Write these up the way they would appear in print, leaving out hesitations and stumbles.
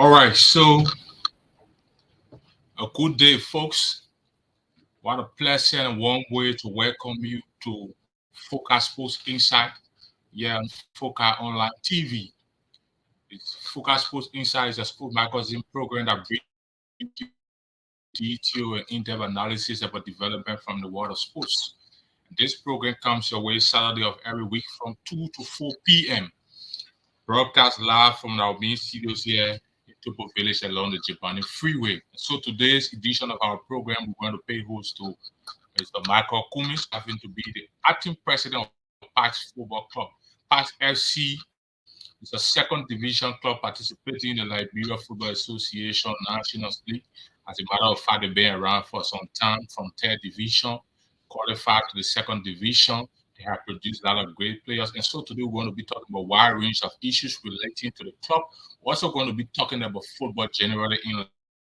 All right, so a good day, folks. What a pleasure and warm way to welcome you to Focus Sports Insight here on Focus Online TV. Focus Sports Insight is a sport magazine program that brings detail and in-depth analysis about development from the world of sports. This program comes your way Saturday of every week from 2 to 4 p.m. Broadcast live from our main studios here in Topo Village along the Japani Freeway. So today's edition of our program, we're going to pay host to Mr. Michael Cummins, having to be the acting president of Parks Football Club. Parks FC is a second division club participating in the Liberia Football Association National League. As a matter of fact, they've been around for some time from third division, qualified to the second division. They have produced a lot of great players. And so today we're going to be talking about a wide range of issues relating to the club. We're also going to be talking about football generally in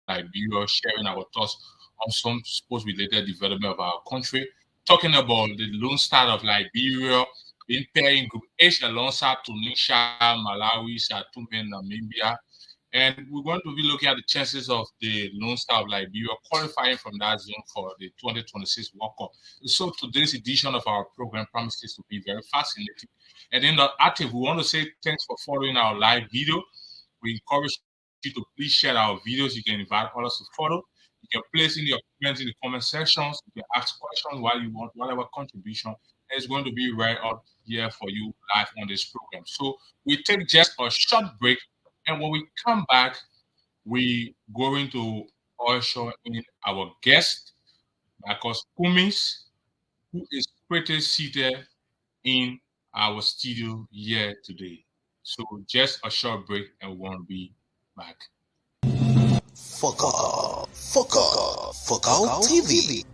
Liberia, sharing our thoughts on some sports-related development of our country, talking about the Lone Star of Liberia being paired in Group H alongside Tunisia, Malawi, Satume, Namibia. And we're going to be looking at the chances of the Lone Star of Liberia qualifying from that zone for the 2026 World Cup. So today's edition of our program promises to be very fascinating. And in the active, we want to say thanks for following our live video. We encourage you to please share our videos. You can invite others to follow. You can place in your comments in the comment sections. You can ask questions while you want, whatever contribution. It's going to be right out here for you live on this program. So we take just a short break, and when we come back, we going to usher in our guest, Marcus Cummins, who is pretty seated in our studio here today. So just a short break, and we want to be back. Focal TV.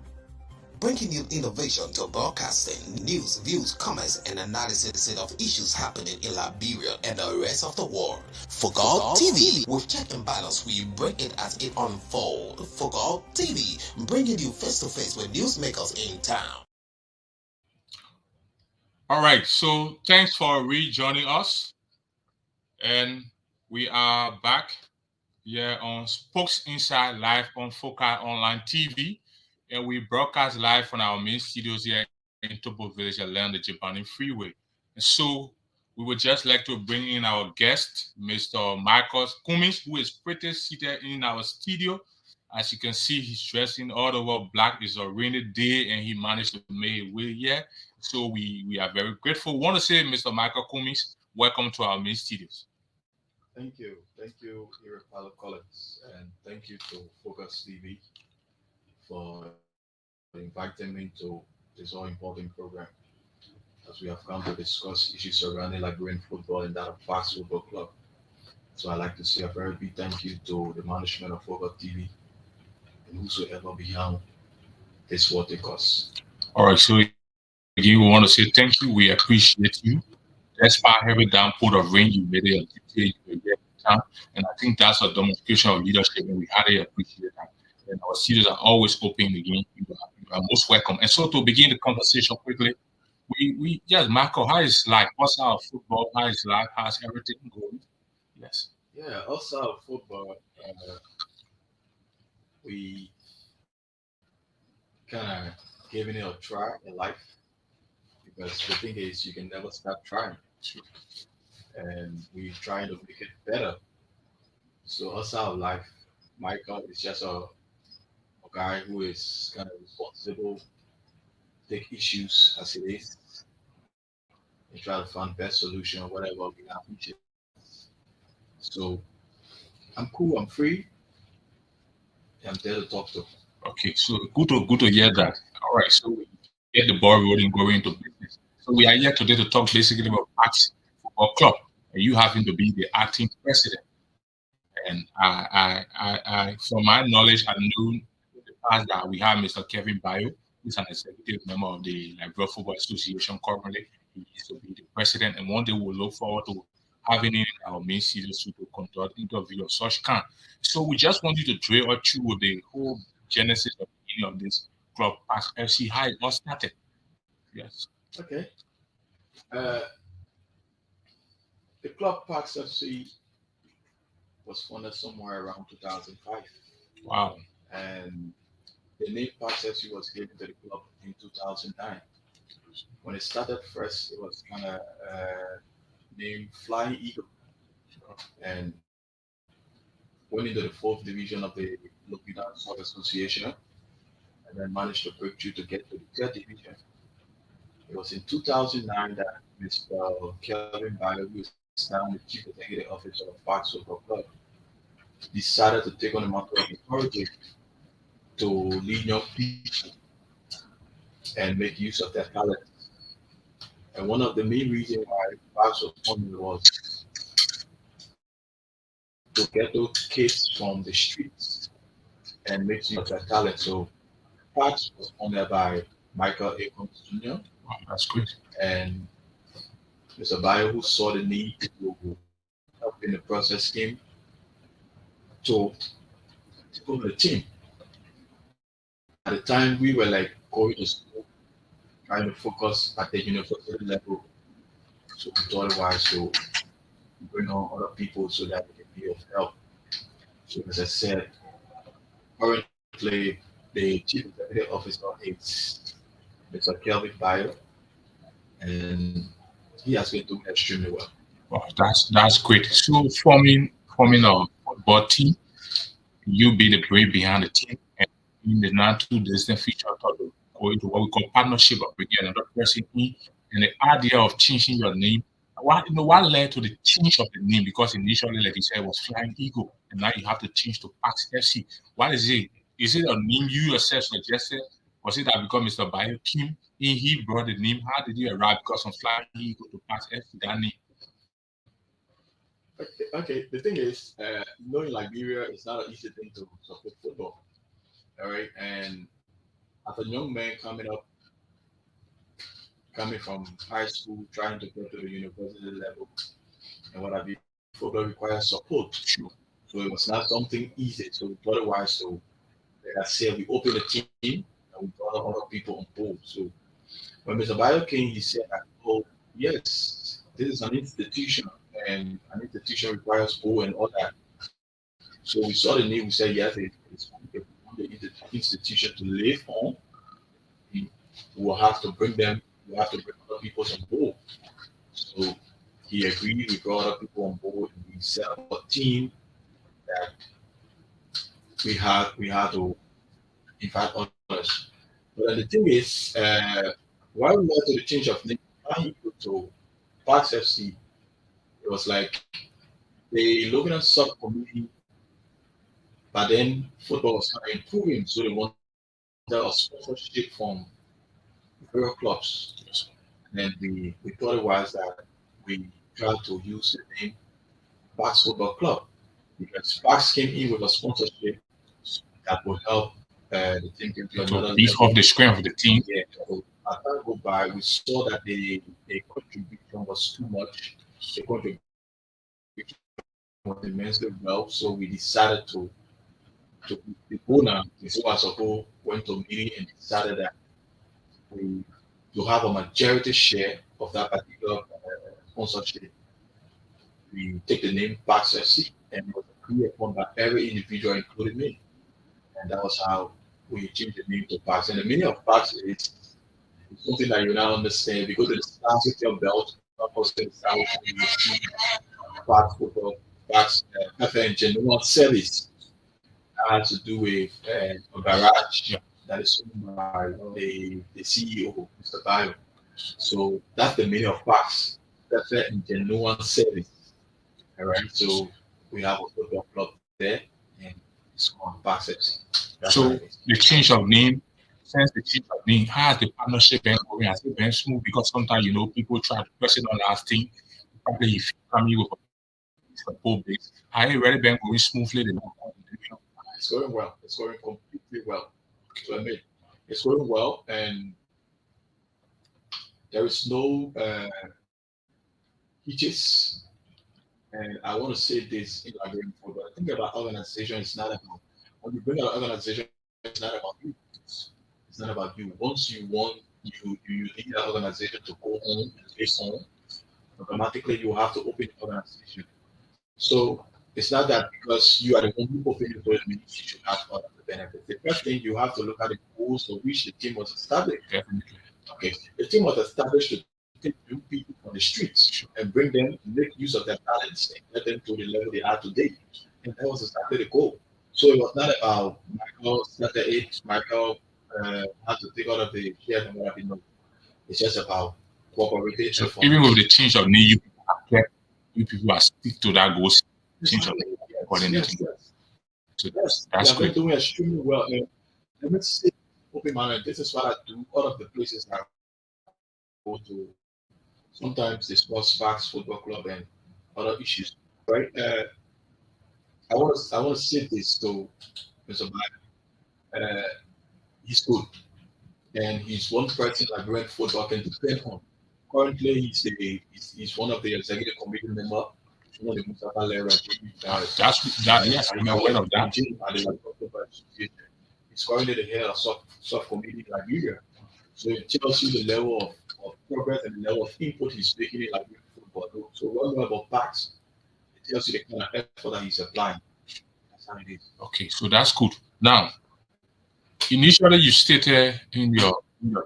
Bringing you innovation to broadcasting, news, views, comments, and analysis of issues happening in Liberia and the rest of the world. Focal TV, with check and balance, we bring it as it unfolds. Focal TV, bringing you face to face with newsmakers in town. All right, so thanks for rejoining us, and we are back here on Spokes Inside live on Focal Online TV. And we broadcast live from our main studios here in Topo Village along the Japani Freeway. And so we would just like to bring in our guest, Mr. Marcus Cummins, who is pretty seated in our studio. As you can see, he's dressing all over black. It's a rainy day, and he managed to make it way here. So we are very grateful. We want to say, Mr. Michael Cummins, welcome to our main studios. Thank you, Irapalo Collins, and thank you to Focus TV for inviting me to this all important program as we have come to discuss issues surrounding Liberian football and that of Fox Football Club. So I'd like to say a very big thank you to the management of Focus TV and whosoever behind this what it costs. All right, so again, we want to say thank you. We appreciate you. Despite having downpour of rain, you made it a detail, you were here in town. And I think that's a demonstration of leadership, and we highly appreciate that. And our studios are always open again. You are most welcome. And so to begin the conversation quickly, we yes, Marco, how is life? What's our football? How is life? How's everything going? Yes. Yeah, also football, we kind of giving it a try in life because the thing is you can never stop trying, and we trying to make it better. So outside of life, Michael is just a guy who is kind of responsible, take issues as it is, and try to find best solution whatever we have each. So I'm cool, I'm free, and I'm there to talk to. Okay, so good to hear that. All right, so we get the ball rolling, going into business. So we are here today to talk basically about Parks Football Club, and you happen to be the acting president. And from my knowledge, I knew in the past that we have Mr. Kevin Bayo, who's an executive member of the Liberia Football Association currently. He used to be the president, and one day we'll look forward to having him in our main series to conduct interview of such kind. So we just want you to drill us through the whole genesis of beginning of this club as FC, how it all started. Yes. Okay. Uh, the club Parks FC was funded somewhere around 2005, Wow. and the name Parks FC was given to the club in 2009. When it started first, it was kind of named Flying Eagle, and went into the fourth division of the Lupita Soccer Association, and then managed to break through to get to the third division. It was in 2009 that Mr. Kelvin Bayo, who is now the chief executive officer of Parks Football Club, decided to take on the mantle of authority to lead young people and make use of their talent. And one of the main reasons why Parks was funded was to get those kids from the streets and make use of their talent. So Parks was funded by Michael Akons Jr. Wow, that's great. and Mr. Bayo, who saw the need to help in the process, came to take over the team. At the time, we were like going to school, trying to focus at the university level. So we thought it wise to bring on other people so that we can be of help. So as I said, currently the chief executive officer is Mr. Kelvin Bayo, and he has been doing extremely well. Wow, that's great. So forming a football team, you be the brain behind the team, and in the not too distant future, I thought of going to what we call partnership of bringing another person in, and the idea of changing your name. What led to the change of the name? Because initially, like you said, it was Flying Eagle, and now you have to change to Parks FC. What is it? Is it a name you yourself suggested? Was it that because Mr. Bayo came in, he brought the name? How did you arrive? Because from Flying Eagle to Parks FC, that name. Okay, the thing is, knowing Liberia is not an easy thing to support football. All right, and as a young man coming from high school, trying to go to the university level, and what have you, football requires support. Sure. So it was not something easy. So we thought it wise. So like I said, we opened the team and we brought other people on board. So when Mr. Bayo came, he said, "Oh yes, this is an institution, and an institution requires goal and all that." So we saw the need. We said, "Yes, it's if we want the institution to live on. We will have to bring them. We have to bring other people on board." So he agreed. We brought other people on board, and we set up a team that we had to invite others. But the thing is, why we led to the change of name to Parks FC, it was like they looking at sub community, but then football was kind of improving, so they wanted a sponsorship from various clubs. Yes. And then we thought it was that we tried to use the name Parks Football Club because Parks came in with a sponsorship that will help the team get to another To beef level. up the strength of the team. Yeah, so as time go by, we saw that the contribution was too much. The contribution was immensely well, so we decided to the owner, the whole went to a meeting and decided that we to have a majority share of that particular sponsorship. We take the name Parks FC and it was agreed upon by every individual, including me. And that was how we changed the name to Parks. And the meaning of Parks is something that you now understand because of the scarcity of belt, of course, the South, you see Parks football, Parks, and general service has to do with a garage Yeah. that is owned by the CEO, Mr. Bayo. So that's the meaning of Parks. That's in genuine service. All right. So we have a football club there and it's called Parks FC. That's So what it is. the change of name, since the change of name, how has the partnership been going? Has it been smooth? Because sometimes people try to press it on last thing. Probably if you come in with a support base, has it really been going smoothly? It's going well. It's going completely well. So I mean, it's going well, and there is no hitches. And I want to say this in agreement for, but I think about organization. It's not about when you bring an organization. It's not about you. It's not about you. Once you want, you need that organization to go on and face on. Automatically, you have to open the organization. So It's not that because you are the one who opened the door, it means you should have all of the benefits. The first thing you have to look at the goals for which the team was established. Definitely. Okay, the team was established to take new people from the streets and bring them, make use of their talents, and get them to the level they are today. And that was exactly the goal. So it was not about Michael started it, Michael had to take out of the shares and whatever. No, it's just about cooperating. So even with the change of name, you people are stick to that goal. Change of name according to Yes. So Yes, that's we are great. doing extremely well. And let me say, open minded, this is what I do. All of the places I go to, sometimes the sports parks, football club, and other issues. Right? I want to say this to Mr. Black. He's good, and he's one person that Brent football can depend on. Currently, he's one of the executive committee member. One of the Mustafa Lera. Yes, I'm aware of that. He's currently the head of subcommittee in Liberia. So it tells you the level of progress and the level of input he's making in Liberian football. So what about Pax? It tells you the kind of effort that he's applying. That's how it is. Okay, so that's good. Now, initially you stated in your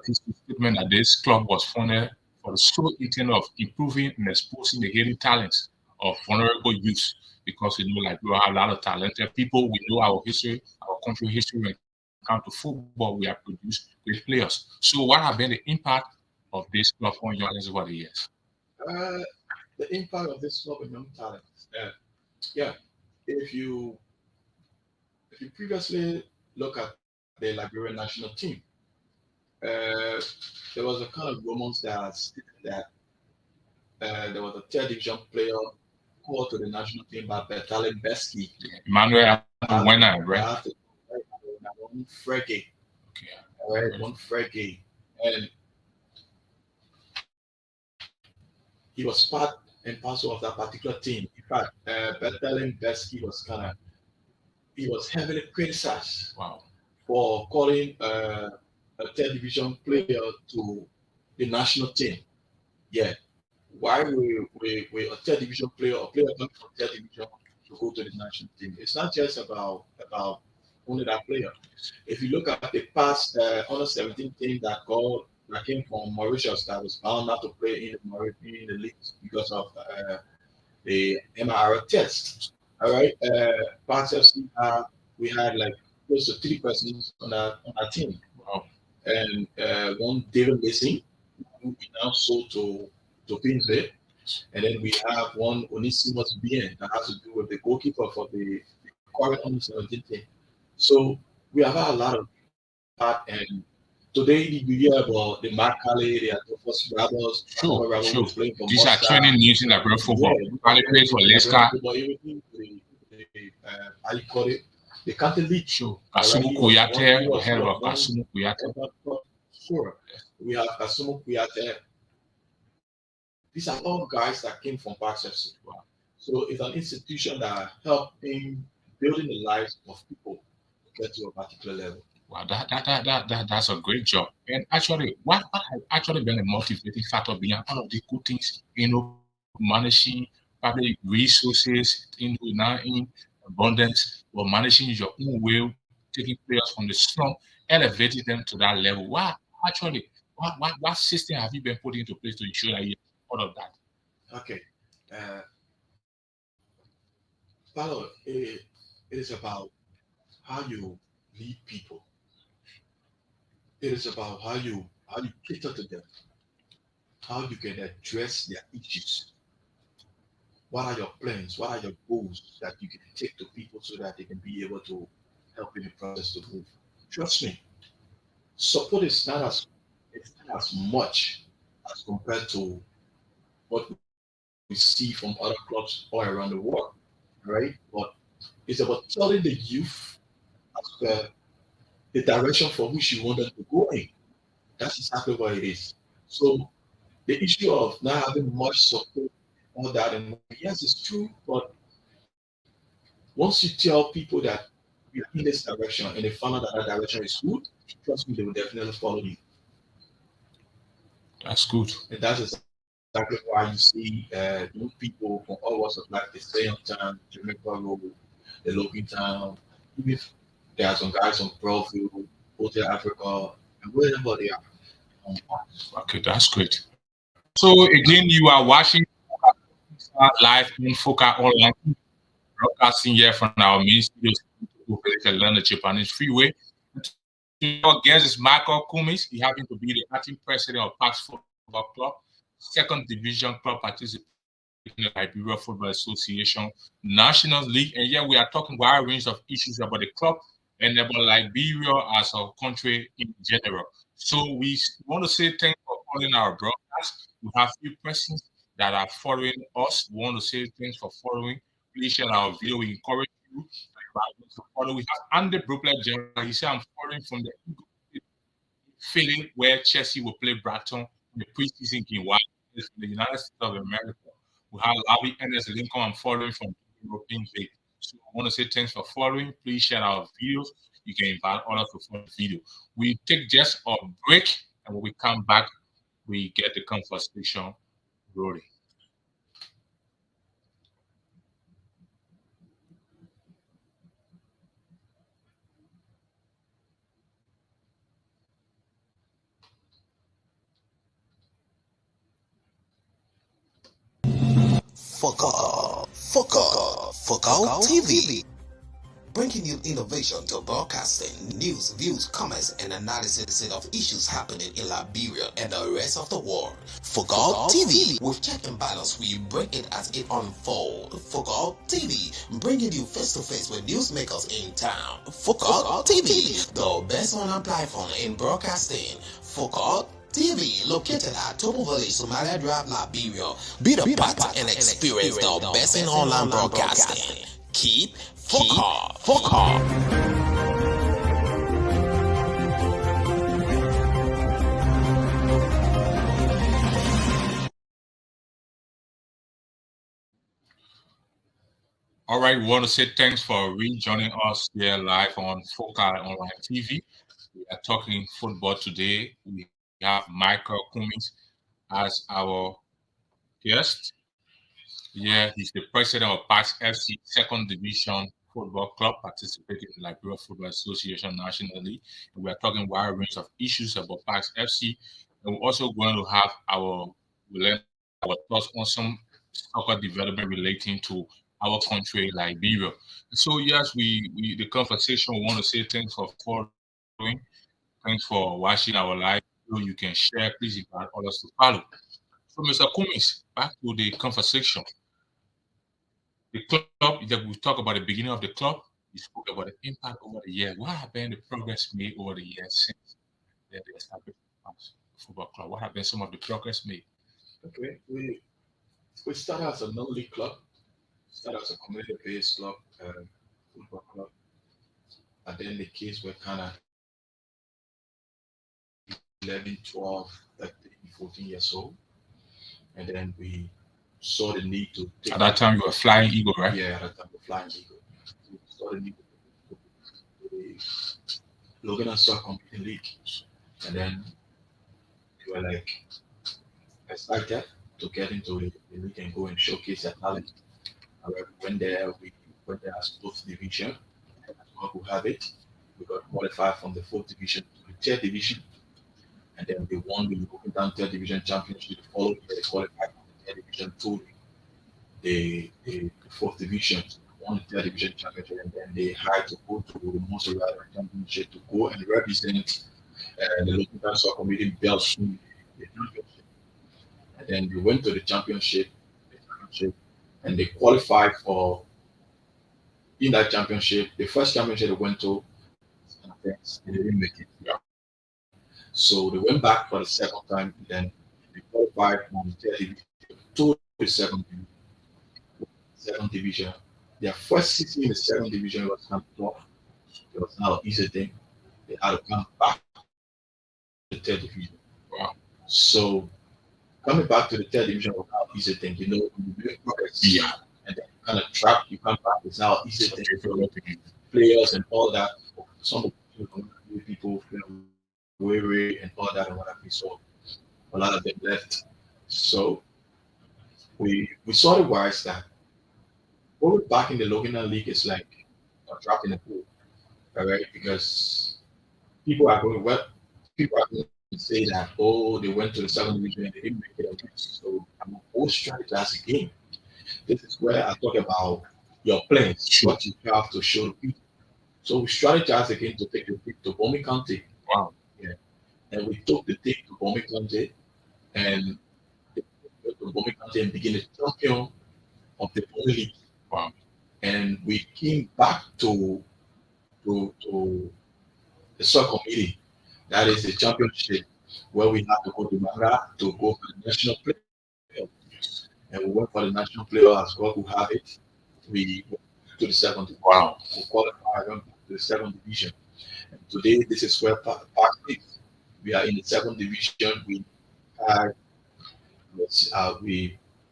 thesis statement that this club was founded for the sole intent of improving and exposing the hidden talents of vulnerable youth, because we know like we have a lot of talented people. We know our history, our country history. When it comes to football, we have produced great players. So what have been the impact of this club on your eyes over the years? The impact of this club on young talents. Yeah, if you previously look at the Liberian national team, there was a kind of rumors that stated that there was a third division player called to the national team by Bertalen Besky. Emmanuel Wena, right? One Frege. Okay. All right, one Frege. And he was part and parcel of that particular team. In fact, Bertalen Besky he was heavily criticized for calling a third division player to the national team. Yeah. Why we a third division player or player coming from third division to go to the national team? It's not just about only that player. If you look at the past under 17 team that came from Mauritius that was bound not to play in the league because of the MR test. All right, Parks FC, we had like close to 3 persons on our team. Wow. And one David Mason, who we now sold to Pinsay. And then we have one Onisimus Bien that has to do with the goalkeeper for the current under 17 team. So we have had a lot of that. And today we hear about the Makale, the Atofos brothers. Sure. These are training news in Liberian football. Makale plays for Leicester. How you call it? The Catholic League. Sure. Kasumu Kuyate, head of Kasumu Kuyate. Sure. We have Kasumu Kuyate. These are all guys that came from Parks FC. Wow. So it's an institution that helped in building the lives of people to get to a particular level. Wow, that's a great job. And actually, what has actually been a motivating factor behind all of the good things, managing public resources, now in abundance, or managing your own will, taking players from the slum, elevating them to that level. What system have you been putting into place to ensure that you all of that? Okay. Paulo, it is about how you lead people. It is about how you cater to them, how you can address their issues. What are your plans? What are your goals that you can take to people so that they can be able to help in the process to move? Trust me, support is not as much as compared to what we see from other clubs all around the world, right? But it's about telling the youth the direction for which you want them to go in. That's exactly what it is. So the issue of not having much support, all that, and yes, it's true. But once you tell people that you're in this direction and they find out that direction is good, trust me, they will definitely follow you. That's good. And that's exactly why you see young people from all walks of life, they stay on town, Jamaica Road, the Logan Town, even if there are some guys from Broadview, Hotel Africa, and wherever they are. Um, Okay, that's great. So again, you are watching live in Foca Online, broadcasting here from our main studios over the London Japanese Freeway. Our guest is Michael Cummings. He happens to be the acting president of Parks Football Club, second division club participating in the Liberia Football Association National League. And here we are talking wide range of issues about the club and about Liberia as a country in general. So we want to say thanks for following our broadcast. We have few persons that are following us. We want to say thanks for following. Please share our video. We encourage you to follow. We have Andy Brooklet General. He said, I'm following from the feeling where Chelsea will play Brighton in the preseason game. While in the United States of America, we have Larry Ernest Lincoln. I'm following from European League. So I want to say thanks for following. Please share our videos. You can invite others to follow the video. We take just a break, and when we come back, we get the conversation rolling. Focal TV. Bringing you innovation to broadcasting, news, views, comments, and analysis of issues happening in Liberia and the rest of the world. Focal TV, with check and balance, we break it as it unfolds. Focal TV, bringing you face to face with newsmakers in town. Focal TV, the best online platform in broadcasting. Focal TV, located at Topo Village, Somalia Drive, Liberia. Be the part and experience the best in online broadcasting. Keep Focal. All right, we want to say thanks for rejoining us here live on Focal Online TV. We are talking football today. We have Michael Cummings as our guest. Yeah, he's the president of Parks FC, second division football club, participating in the Liberia Football Association nationally. And we are talking wide range of issues about Parks FC. And we're also going to have our thoughts on some soccer development relating to our country, Liberia. So yes, we the conversation. We want to say thanks for following, thanks for watching our live. You can share, please invite others to follow. So Mr. Cummings, back to the conversation. The club that we talk about the beginning of the club, we spoke about the impact over the year. What have been the progress made over the years since they established football club? What have been some of the progress made? okay, we started as a non-league club, started as a community-based club, football club, and then the kids were kind of 11, 12, 13, 14 years old, and then we saw the need to take. At that time, you were Flying Eagle, right? Yeah, at that time, the Flying Eagle. We saw the need to the Logan and Stock Competing League, and then we were like excited to get into the league and go and showcase our talent. And when we went there as both division, and as God will have it, we got qualified from the fourth division to the third division, and then we won the Logan Down third division championship. The following year, they qualified from the third division to the fourth division, won the third division championship, and then they had to go to the most relevant championship to go and represent the local council committee belts in the championship. And then we went to the championship, and they qualified for in that championship. The first championship they went to, they didn't make it. Yeah. So they went back for the second time. Then they qualified from the third division to the second division. Their first season in the second division was kind of tough. It was not an easy thing. They had to come back to the third division. Wow. So coming back to the third division was not an easy thing. You know, when you make progress, Yeah. and then you kind of trap, you come back. It's not an easy thing for players and all that. Some people feel weary and all that and whatever. So a lot of them left. So we saw the wise that going back in the Logina League is like a drop in the pool, all right? Because people are going to say that, oh, they went to the second division and they didn't make it out. So I'm always trying to ask again. This is where I talk about your plans, what you have to show the people. So we strategized again to take the team to Bomi County. Wow. Yeah. And we took the team to Bomi County and to Bomi County and became the champion of the Bomi League. Wow. And we came back to the soccer committee. That is the championship where we have to go to Manga to go for the national player. And we went for the national player as God will have it. We went to the second division. Wow. We qualified to the second division. And today, this is where Park is. We are in the second division. We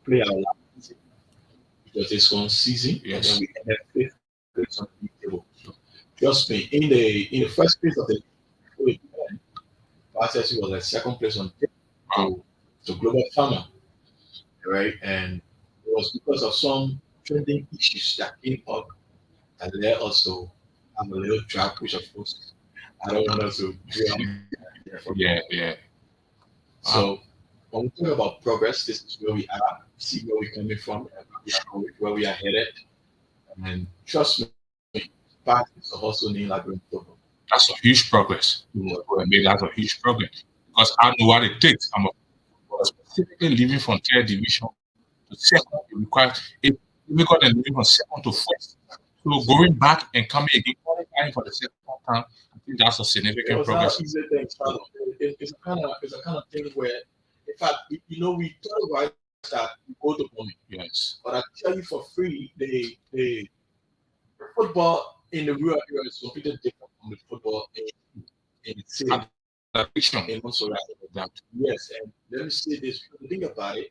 play our last season because it's one season, Yes. and then we ended fifth place on the league table. Trust me, in the first place of the league, RCSC was like second place on the to Global Farmer, right? And it was because of some trending issues that came up that led us to have a little track, which of course I don't want us to do. Yeah. So when we talk about progress, this is where we are, see where we're coming from, and where we are headed. And trust me, Park is also named like football. That's a huge progress. That's a huge progress because I know what it takes. I'm specifically living from third division to second. It requires if we got and living from second to first. So going back and coming again, qualifying for the second time, I think that's a significant progress. It's a kind of thing where, in fact, we told right that we go to Bomi. Yes. But I tell you for free, the football in the rural area is completely different from the football in the city. In Montserrat. Yes, and let me say this. When you think about it,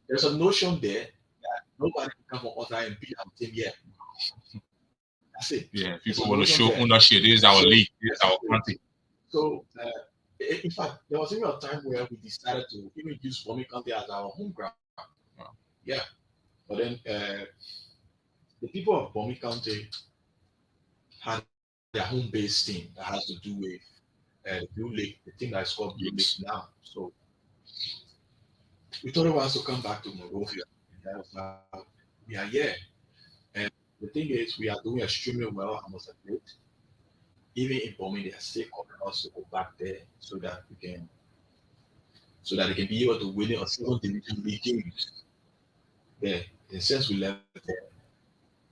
there's a notion there that nobody can come from outside and beat our team yet. That's it. Yeah, people want to show ownership. This is our league. This is our country. So, in fact, there was even a time where we decided to even use Bomi County as our home ground. Wow. Yeah. But then the people of Bomi County had their home-based team that has to do with Blue Lake, the team that is called Blue Lake now. So we thought it was to come back to Monrovia. And that was how we are here. And the thing is, we are doing extremely well, I must admit. Even in Bomi, they are still calling us to go back there so that they can be able to win it on second division league games. There, and since we left there,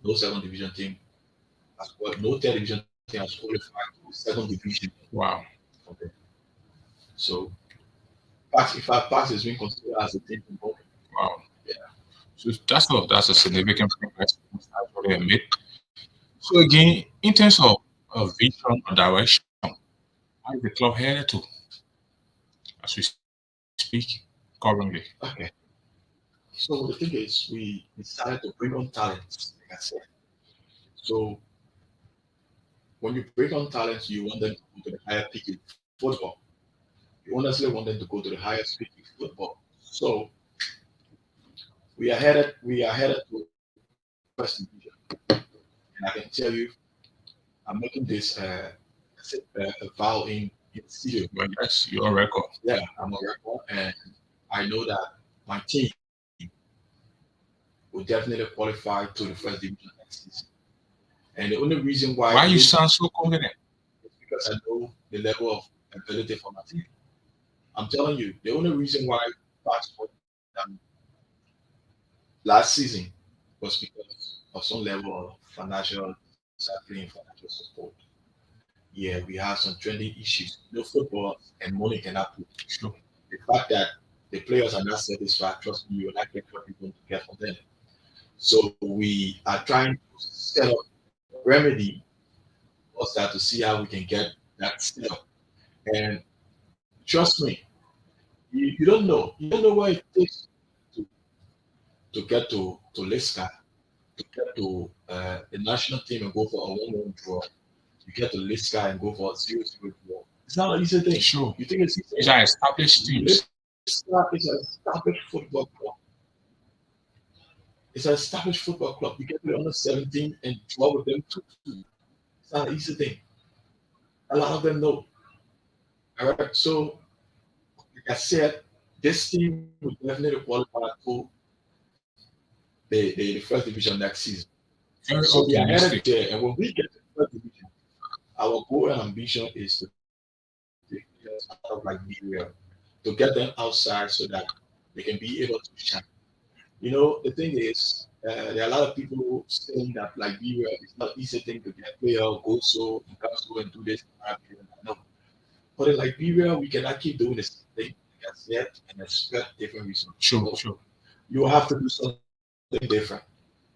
no second division team no third division team has qualified to the second division. Wow. Okay. So Pax is being considered as a team in Bomi. Wow. Yeah. So that's a significant progress. So again, in terms of vision or direction, how is the club headed to as we speak currently? Okay. So the thing is, we decided to bring on talents, like I said. So when you bring on talents, you want them to go to the higher peak in football. You honestly want them to go to the highest peak in football. So we are headed to first division. And I can tell you, I'm making this a vow in the studio. But yes, you're on record. Yeah, I'm on record, and I know that my team will definitely qualify to the first division next season. And the only reason why you sound so confident is because I know the level of ability for my team. I'm telling you, the only reason why Bucks won last season was because of some level of financial support. Yeah, we have some trending issues. No football and money cannot put. Sure. The fact that the players are not satisfied, trust me, you will not get what you're going to get from them. So we are trying to set up a remedy for that to see how we can get that set up. And trust me, you don't know what it takes to get to Liska, to get to the national team and go for a 1-1 draw. You get to Liska and go for a 0-0 draw. It's not an easy thing. Sure. You think it's easy? These are established teams. Liska is an established football club. It's an established football club. You can play under 17 and draw with them too. It's not an easy thing. A lot of them know. All right. So, like I said, this team will definitely qualify to the first division next season. Very So we are headed optimistic. there. And when we get to the first division, our goal and ambition is to take players out of Liberia, to get them outside so that they can be able to shine. You know, the thing is, there are a lot of people saying that Liberia is not easy thing to get player, go so, and come so and do this. No. But in Liberia, we cannot keep doing the same thing, like I said, and expect different results. Sure, So sure. you have to do something different.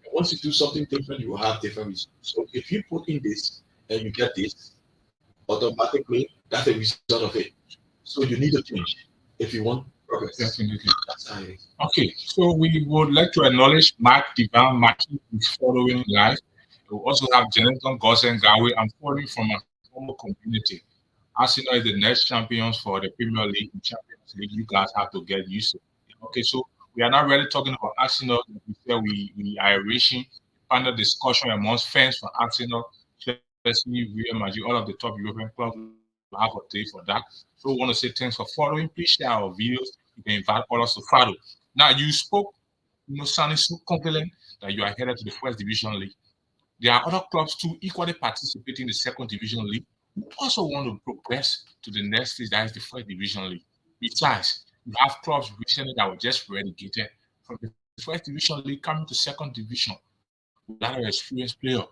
And once you do something different, you will have different results. So if you put in this and you get this, automatically that's the result of it. So you need to change if you want progress. Definitely. That's how it is. Okay, so we would like to acknowledge Mark Divan Maki, who is following live. We also have Jonathan Gosen Gawe. I'm following from a former community. Arsenal is the next champions for the Premier League and Champions League. You guys have to get used to it. Okay, so we are not really talking about Arsenal. We are reaching panel discussion amongst fans for Arsenal, Chelsea, Real Madrid, all of the top European clubs. We have a day for that. So we want to say thanks for following. Please share our videos. You can invite others to follow. Now you spoke, sounding so confident that you are headed to the first division league. There are other clubs too equally participating in the second division league who also want to progress to the next stage, that is the first division league. Besides, you have clubs recently that were just relegated from the first division league coming to second division with a lot of experienced player.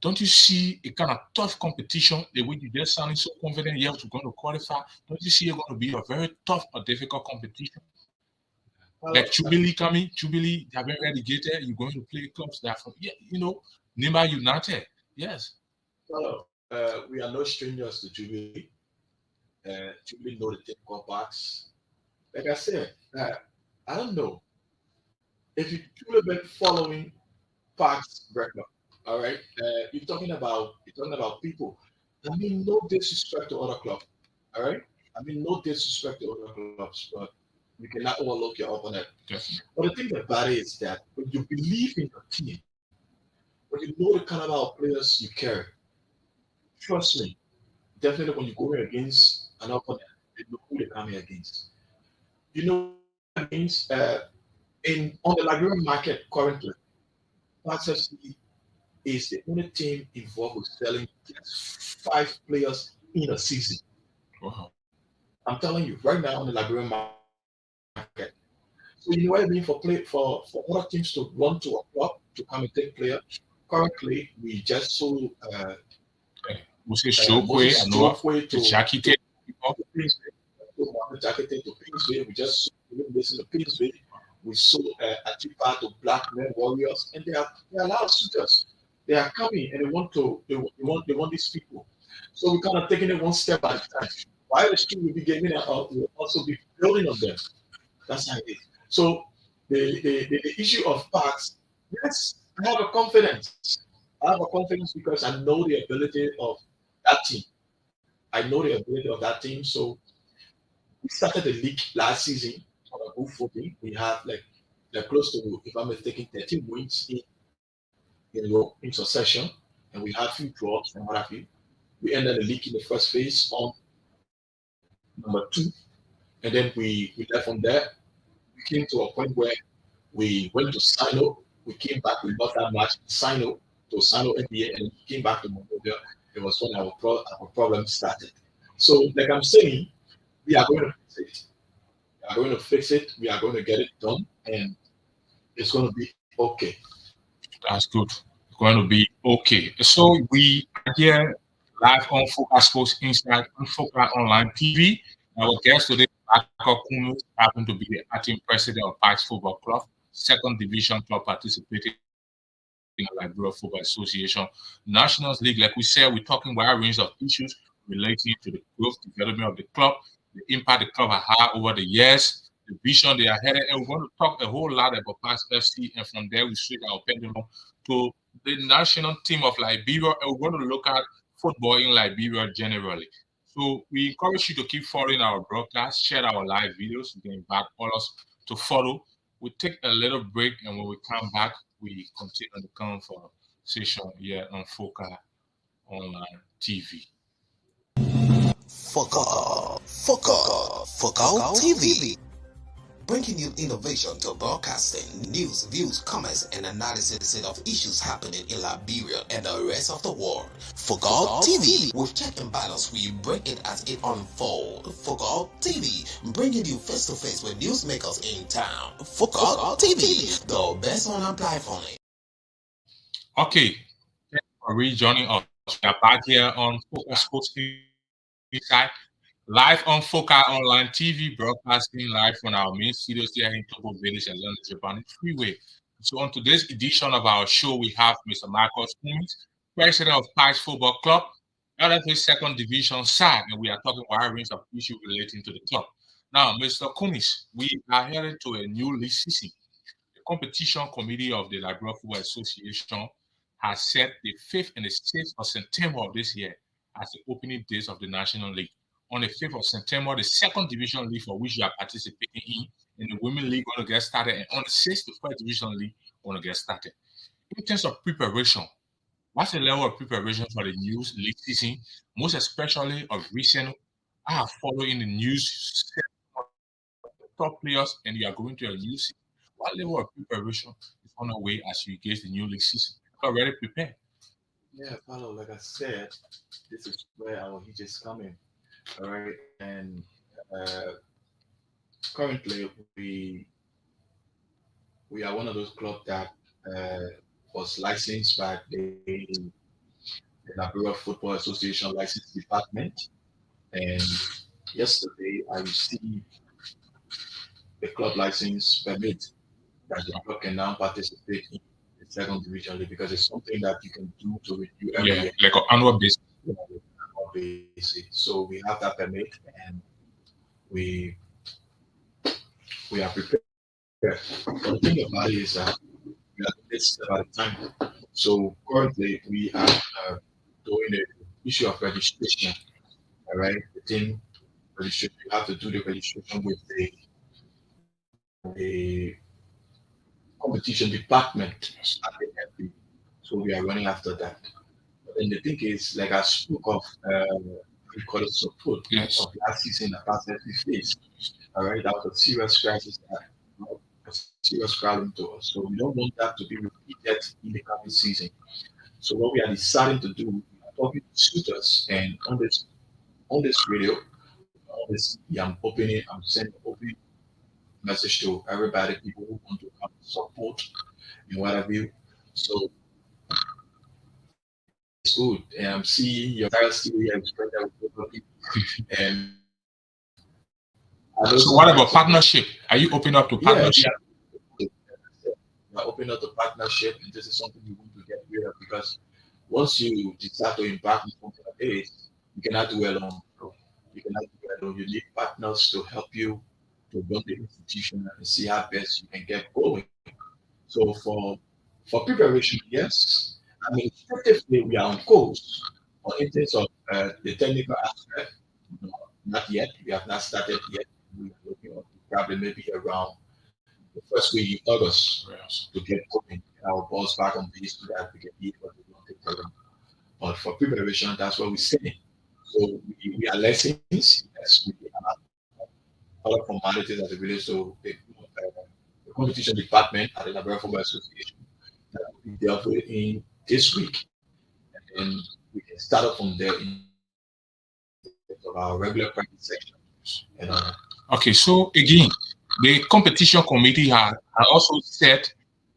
Don't you see a kind of tough competition the way you just sounding so confident you're going to qualify? Don't you see it's going to be a very tough or difficult competition? Like Jubilee coming, Jubilee, they have been relegated. You're going to play clubs that are from, Nimba United. Yes. Well, we are no strangers to Jubilee. Jubilee know the technical box. Like I said, I don't know if you've truly been following Parks record. All right, you're talking about people. I mean, no disrespect to other clubs. All right, I mean, no disrespect to other clubs, but you cannot overlook your opponent. Definitely. But the thing about it is that when you believe in your team, when you know the caliber of players you carry, trust me, definitely when you go against an opponent, you know who they're coming against. You know what that means? On the Liberian market currently, Parks FC is the only team involved with selling just 5 players in a season. Wow. I'm telling you, right now on the Liberian market. So you know what I mean for other teams to run to a club to come and take players. Currently, we just sold We say Shokwe and Noah to Jakite. We just listen to Pinsville. We sold Atipa to Black Men Warriors, and there are a lot of suitors. They are coming and they want these people. So we're kind of taking it one step at a time. While the street will be getting it out, we'll also be building on them. That's how it is. So the issue of Parks, yes, I have a confidence. I have a confidence because I know the ability of that team. I know the ability of that team. So we started the league last season on a good footing. We have like close to, if I'm mistaken, 13 wins in succession, and we had a few draws and what have you. We ended the league in the first phase on number 2, and then we left from there. We came to a point where we went to Sino. We came back. We lost that match Sino to Sino NBA, and we came back to Monrovia. It was when our problem started. So, like I'm saying, we are going to fix it. We are going to fix it. We are going to get it done, and it's going to be okay. That's good. It's going to be okay. So we are here live on Focus Sports Inside on Focus Online TV. Our guest today, Akko Kumu, happened to be the acting president of Parks Football Club, second division club participating in the Liberia Football Association Nationals League. Like we said, we're talking about a range of issues relating to the growth development of the club, the impact the club has had over the years, the vision they are headed, and we're going to talk a whole lot about Parks FC, and from there we switch our pendulum to the national team of Liberia, and we're going to look at football in Liberia generally. So we encourage you to keep following our broadcast, share our live videos. You can invite others to follow. We take a little break, and when we come back, we continue the conversation here on Foca Online TV. Focal TV. Bringing you innovation to broadcasting, news, views, comments, and analysis of issues happening in Liberia and the rest of the world. Focal TV. With check and balance, we break it as it unfolds. Focal TV. Bringing you face to face with newsmakers in town. Focal TV. The best online platform. Okay, thanks for rejoining us. We are back here on Foca Sports Inside, live on Foca Online TV, broadcasting live from our main studios here in Togo Village and London Japan Freeway. So on today's edition of our show, we have Mr. Marcus Cummins, president of Pikes Football Club, LFA Second Division side, and we are talking about a range of issues relating to the club. Now, Mr. Cummins, we are heading to a new league season. The competition committee of the Liberia Football Association has set the 5th and the 6th of September of this year as the opening days of the National League. On the 5th of September, the second division league for which you are participating in the Women League going to get started, and on the 6th, the first division league going to get started. In terms of preparation, what's the level of preparation for the new league season? Most especially of recent, I have followed in the news top players, and you are going to a new season. What level of preparation is on the way as you engage the new league season? Already prepared. Yeah, Paulo, like I said, this is where our heat is coming. All right. And uh, currently, we are one of those clubs that uh, was licensed by the Liberia Football Association License Department. And yesterday, I received the club license permit that the club can now participate in the second division league because it's something that you can do to review every year. Like an annual basis. So we have that permit and we are prepared. But the thing about it is that we are this about the time. So currently we are doing the issue of registration. All right, the team registration. You have to do the registration with the competition department at the FB. So we are running after that. And the thing is, like I spoke of, we call it support of last season that we faced. All right, that was a serious crisis, a serious problem to us. So we don't want that to be repeated in the coming season. So what we are deciding to do, we are talking to suitors, and on this radio, on this, I'm sending open message to everybody, people who want to come support in whatever you. So it's good. And I'm seeing your entire studio and spread out with people. And so what about partnership? Are you open up to partnership? Yeah, we are open up to partnership, and this is something we want to get rid of because once you decide to embark on something like this, you cannot do it alone. You cannot do it alone. You need partners to help you to run the institution and see how best you can get going. So for preparation, yes. Administratively, we are on course. But in terms of the technical aspect, no, not yet. We have not started yet. We are looking at probably maybe around the first week in August to get going, our balls back on base so that we can be able to run the program. But for preparation, that's what we're saying. So we are lessons. Yes, we are other formalities as it relates to the competition department at the Liberia Football Association that will be dealt with in this week, and we can start up from there in terms of our regular practice section. And, okay, so again, the competition committee has also set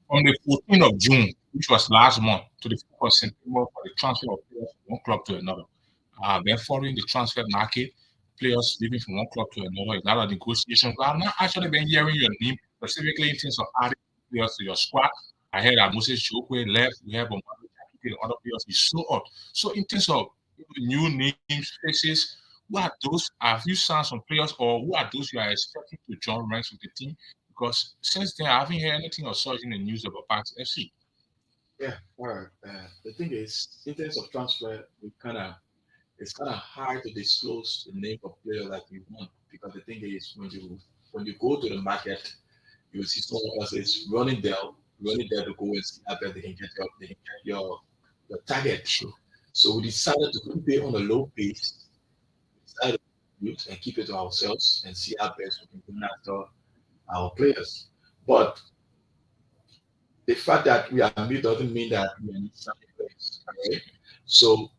from the 14th of June, which was last month, to the 4th of September for the transfer of players from one club to another. Then following the transfer market, players leaving from one club to another, a lot of negotiations. But I've not actually been hearing your name specifically in terms of adding players to your squad. I heard that Moses Chokwe left. We have other players is so odd. So in terms of new names, faces, who are those? Have you signed some players, or who are those you are expecting to join ranks with the team? Because since then, I haven't heard anything or such in the news about Parks FC. yeah, all right. The thing is, in terms of transfer, it's kind of hard to disclose the name of player that you want because the thing is, when you go to the market, you will see someone else is running there to go and see how best they can get your target. Sure. So we decided to keep it on a low pace, decided to mute and keep it to ourselves and see how best we can go after our players. But the fact that we are mute doesn't mean that we are not signing players. Right? So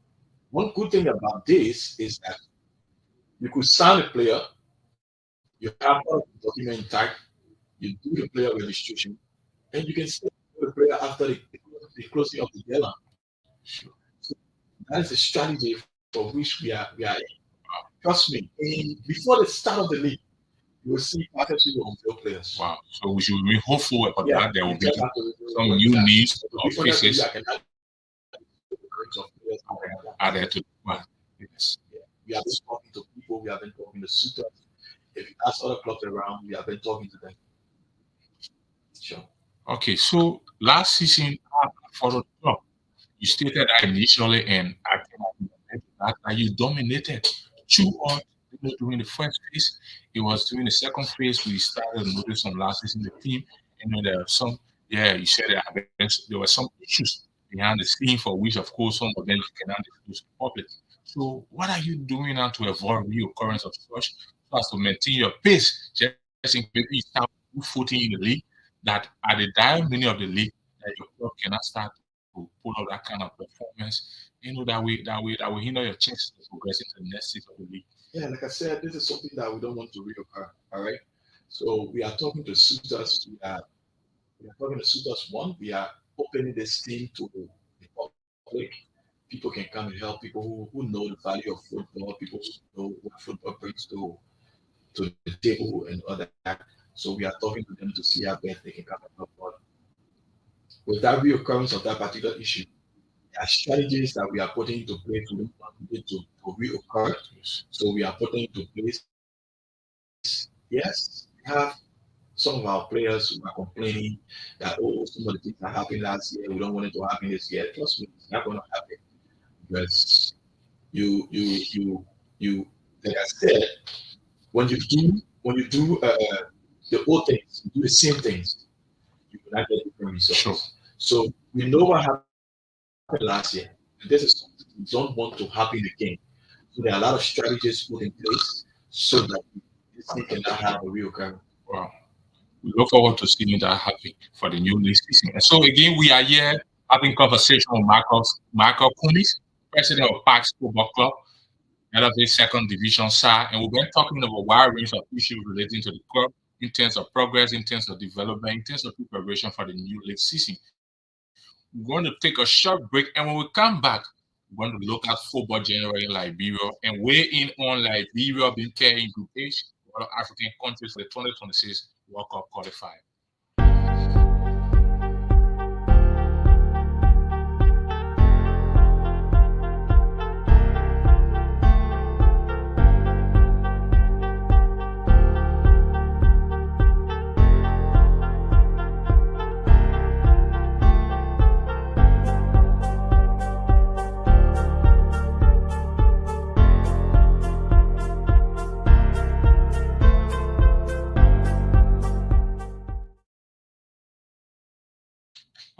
one good thing about this is that you could sign a player, you have all the document intact, you do the player registration, and you can still do the player after the closing of the deadline. Sure. So that is a strategy for which we are in. Trust me, before the start of the league, you will see partnership on field players. Wow. So we should remain hopeful about Yeah, that. There will you be just have to some new needs or before that faces I can add of players added to well, yes. Yeah. We have been talking to people, we have been talking to suitors. If you ask other clubs around, we have been talking to them. Sure. Okay, so last season for the club, you stated that initially, and I cannot that you dominated 2-0 during the first phase. It was during the second phase we started to notice some lapses in the team. And then there are some, yeah, you said there were some issues behind the scene for which, of course, some of them you cannot disclose public. So, what are you doing now to avoid reoccurrence of such so as to maintain your pace? Just in case you start footing in the league, that at the dire minute of the league, that your club cannot start to pull out that kind of performance, that will hinder your chance to progress into the next stage of the league. Yeah, like I said, this is something that we don't want to reoccur. All right. So we are talking to suitors. We are talking to suitors. One, we are opening this team to the public. People can come and help. People who know the value of football. People who know what football brings to the table and all that. So we are talking to them to see how best they can come and help. But with that reoccurrence of that particular issue, there are strategies that we are putting into place to reoccur. So we are putting into place. Yes, we have some of our players who are complaining that some of the things that happened last year, we don't want it to happen this year. Trust me, it's not going to happen because you like I said, when you do the old things, you do the same things, you will not get different results. Sure. So we know what happened last year. And this is something we don't want to happen again. So there are a lot of strategies put in place so that this thing cannot have a real occurrence. Wow. We look forward to seeing that happen for the new league season. And so again, we are here having conversation with Michael Kunis, president of Parks Football Club, LFA Second Division side, and we've been talking about a wide range of issues relating to the club in terms of progress, in terms of development, in terms of preparation for the new league season. We're going to take a short break, and when we come back, we're going to look at football generally in Liberia and weigh in on Liberia being carried in Group H, other African countries for the 2026 World Cup qualifier.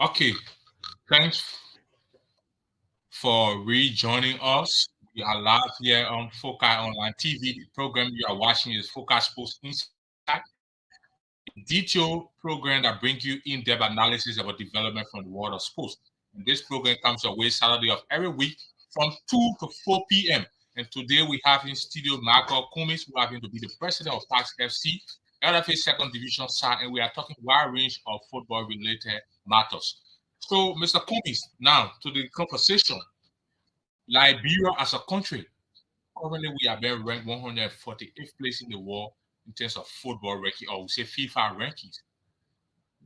Okay, thanks for rejoining us. We are live here on Foci Online TV. The program you are watching is Foci Sports Insight, a detailed program that brings you in-depth analysis about development from the world of sports. And this program comes your way Saturday of every week from 2 to 4 p.m. And today we have in studio Michael Kumis, who happens to be the president of Tax FC, LFA Second Division side, and we are talking wide range of football-related matters. So, Mr. Kumis, now to the conversation. Liberia as a country, currently we have been ranked 148th place in the world in terms of football ranking, or we say FIFA rankings.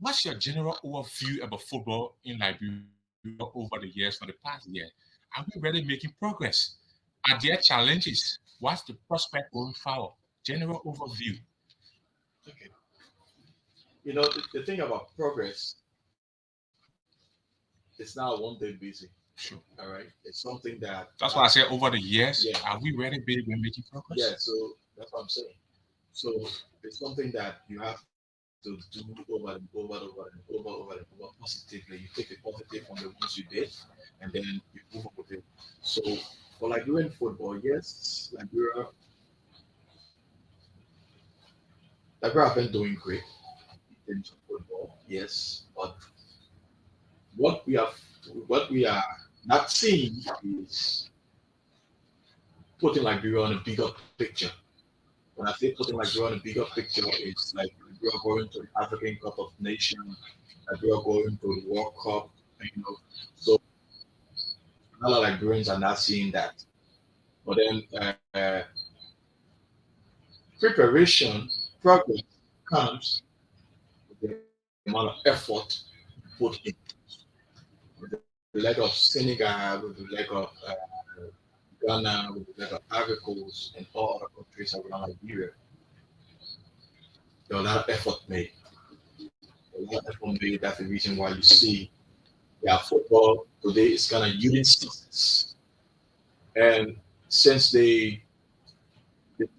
What's your general overview about football in Liberia over the years, for the past year? Are we really making progress? Are there challenges? What's the prospect going forward? General overview. Okay. You know, the thing about progress, it's not a one-day busy. Sure. All right. It's something that. That's why I said over the years, Yeah. are we really been making progress? Yeah. So that's what I'm saying. So it's something that you have to do over and over positively. You take the positive from the ones you did, and then you move on with it. So for Liberian football, yes, Liberia have been doing great in terms of football, yes, but what we have, what we are not seeing is putting Liberia on a bigger picture. When I say putting Liberia on a bigger picture, it's like Liberia going to the African Cup of Nations, Liberia going to the World Cup, So a lot of Liberians are not seeing that. But then preparation, progress comes with the amount of effort put in. With the leg of Senegal, with the leg of Ghana, with the leg of Ivory Coast, and all other countries around Liberia, there was a lot of effort made. A lot of effort made. That's the reason why you see football today is kind of unit success. And since the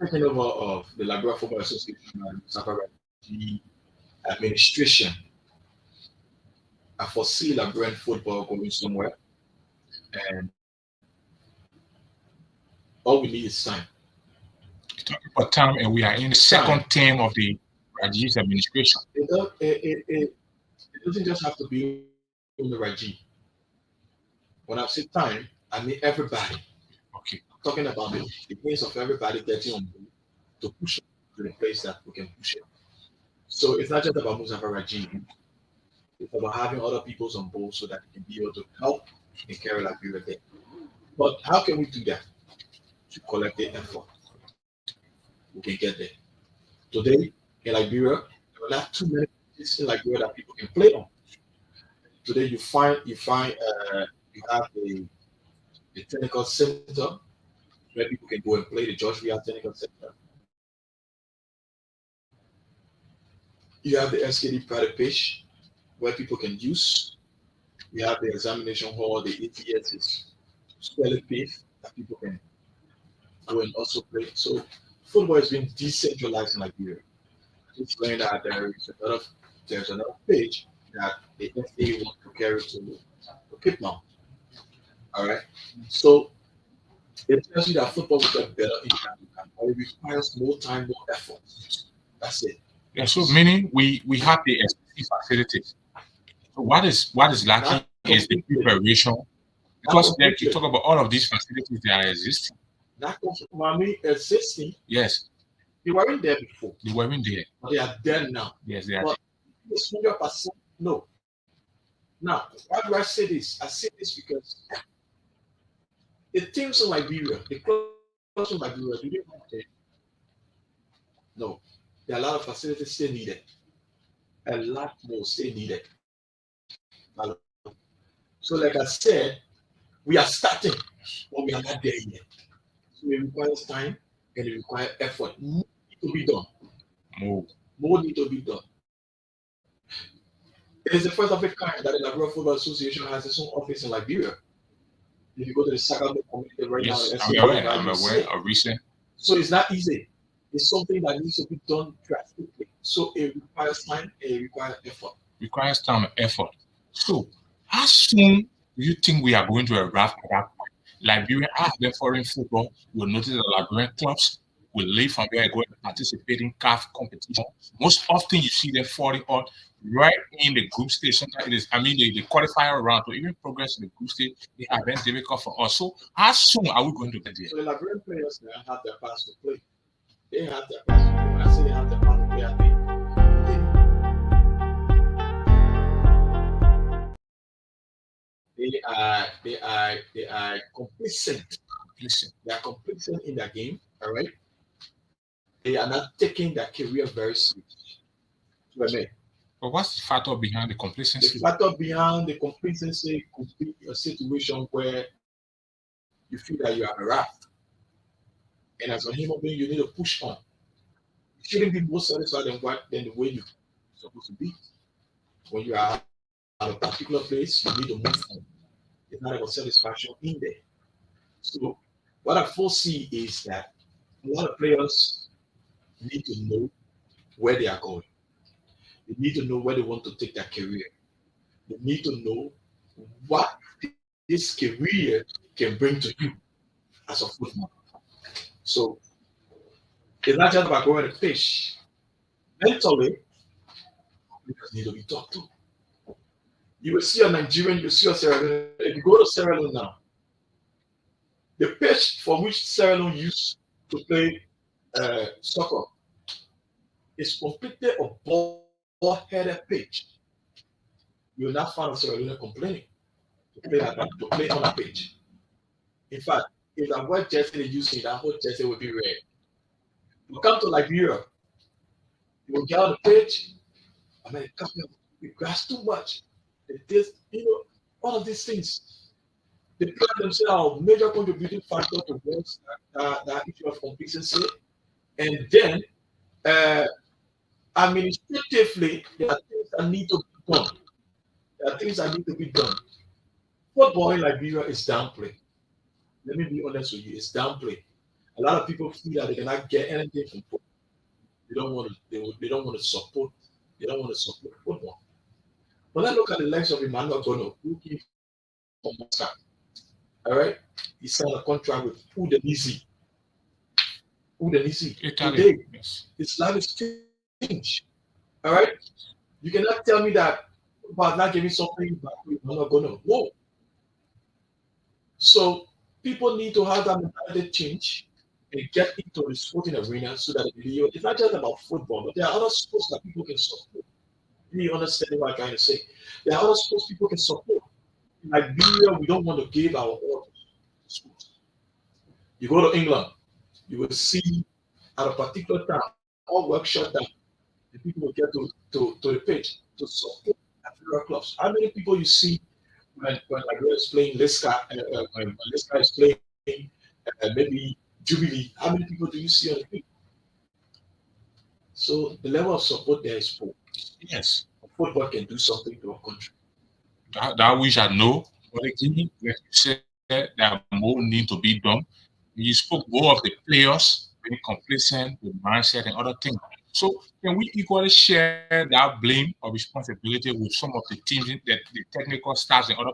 taking over of the Liberia Football Association and the administration, I foresee Liberian football going somewhere. And all we need is time. Talking about time, and we are in the second term of the Raji's administration. It doesn't just have to be in the Raji. When I say time, I mean everybody. Okay. I'm talking about the case of everybody getting on board to push it to the place that we can push it. So it's not just about Muzaffar Raji. It's about having other people on board so that they can be able to help in carry Liberia there. But how can we do that? To collect the effort. We can get there. Today in Liberia, there are not too many places in Liberia that people can play on. Today you have the technical center where people can go and play, the George Weah Technical Center. You have the SKD private pitch where people can use. You have the examination hall, the ATS is squarely paved that people can go and also play. So football is being decentralized in Liberia. It's saying that there's another page that the FA wants to carry to Cape Town. All right. So it tells you that football will get better in Africa, but it requires more time, more effort. That's it. Yeah, so meaning we have the existing facilities. So what is lacking is the preparation. Because you talk about all of these facilities that are existing. That existing. Yes. They weren't there before. They weren't there. But they are there now. Yes, they are. But it's 100% no. Now, why do I say this? I say this because the teams in Liberia, the clubs in Liberia, do they want it? No. There are a lot of facilities still needed. A lot more still needed. So, like I said, we are starting, but we are not there yet. So it requires time and it requires effort. More need to be done. More need to be done. It is the first of its kind that the Liberia Football Association has its own office in Liberia. If you go to the Sacramento community right now, I'm aware of recent. So it's not easy. It's something that needs to be done drastically. So it requires time and it requires effort. Requires time and effort. So how soon do you think we are going to arrive at that point? Liberia, after foreign football, will notice that Liberian clubs will leave from there and go and participate in CAF competition. Most often you see them falling out right in the group stage. Sometimes it is, the qualifier round to even progress in the group stage, they are very difficult for us. So how soon are we going to get there? So the Liberian players now have their pass to play. They have their pass to play. When I say they have their pass to play, I think they are complacent. They are complacent in their game, all right? They are not taking their career very seriously. But what's the factor behind the complacency? The factor behind the complacency could be a situation where you feel that you are harassed. And as a human being, you need to push on. You shouldn't be more satisfied than the way you're supposed to be. When you are at a particular place, you need to move on. It's not about satisfaction in there. So what I foresee is that a lot of players need to know where they are going. They need to know where they want to take their career. They need to know what this career can bring to you as a footballer. So it's not just about going to pitch. Mentally, players need to be talked to. You will see a Nigerian, you will see a Sierra Leone. If you go to Sierra Leone now, the pitch for which Sierra Leone used to play soccer is completely a ball-headed pitch. You will not find a Sierra Leone complaining to play on a pitch. In fact, if that white jersey they use, that whole jersey will be red. You come to Liberia, you will get on the pitch. I mean, we grass too much. This, all of these things. The players themselves are a major contributing factor towards that issue of complacency. And then, administratively, there are things that need to be done. Football in Liberia is downplayed. Let me be honest with you, it's downplayed. A lot of people feel that they cannot get anything from football. They don't want to support. They don't want to support football. But let's look at the likes of Emmanuel Gono, who came from Moscow. All right, he signed a contract with Udinese. Today, yes. his life is changed. All right, you cannot tell me that about not giving something back to Emmanuel Gono. No. So people need to have that mentality change and get into the sporting arena so that it's not just about football, but there are other sports that people can support. You understand what I'm trying to say? There are other sports people can support. In Liberia, we don't want to give our all to sports. You go to England, you will see at a particular time, all work shut down. The people will get to the pitch to support African clubs. How many people you see when Liberia is playing Lisca, when Lisca is playing maybe Jubilee? How many people do you see on the pitch? So the level of support there is poor. Yes. Football can do something to our country. That we shall know. But again, like you said, there more need to be done. You spoke more of the players being complacent, the mindset, and other things. So can we equally share that blame or responsibility with some of the teams, that the technical staffs and other,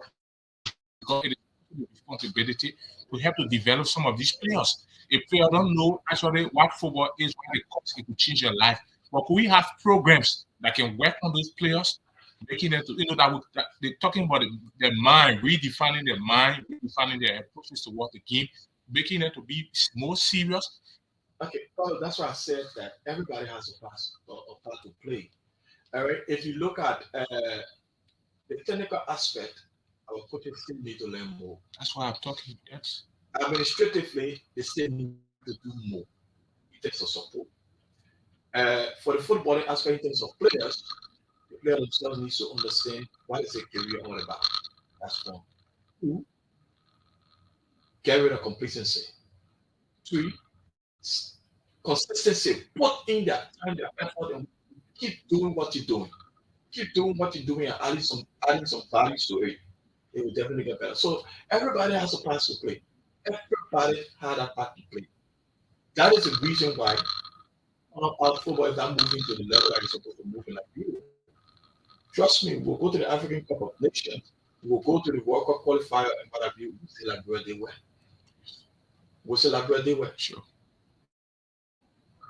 because it is the responsibility to help to develop some of these players. A player don't know actually what football is, what it costs, it could change your life. But could we have programs that can work on those players, making them to, they're talking about their mind, redefining their mind, redefining their approaches towards the game, making them to be more serious. Okay, well, that's why I said that everybody has a part to play. All right, if you look at the technical aspect, our coaches still need to learn more. That's why I'm talking. Yes. Administratively, they still need to do more in terms of support. For the footballing aspect, in terms of players, the players themselves need to understand what is a career all about. That's one. 2, get rid of complacency. 3, consistency. Put in their time, their effort, and keep doing what you're doing. Keep doing what you're doing and adding some values to it. It will definitely get better. So everybody has a part to play. Everybody had a part to play. That is the reason why our football is not moving to the level that it's supposed to move in Liberia. Trust me, we'll go to the African Cup of Nations, we'll go to the World Cup qualifier, and whatever, we'll see Liberia they were. We'll see Liberia they were. Sure.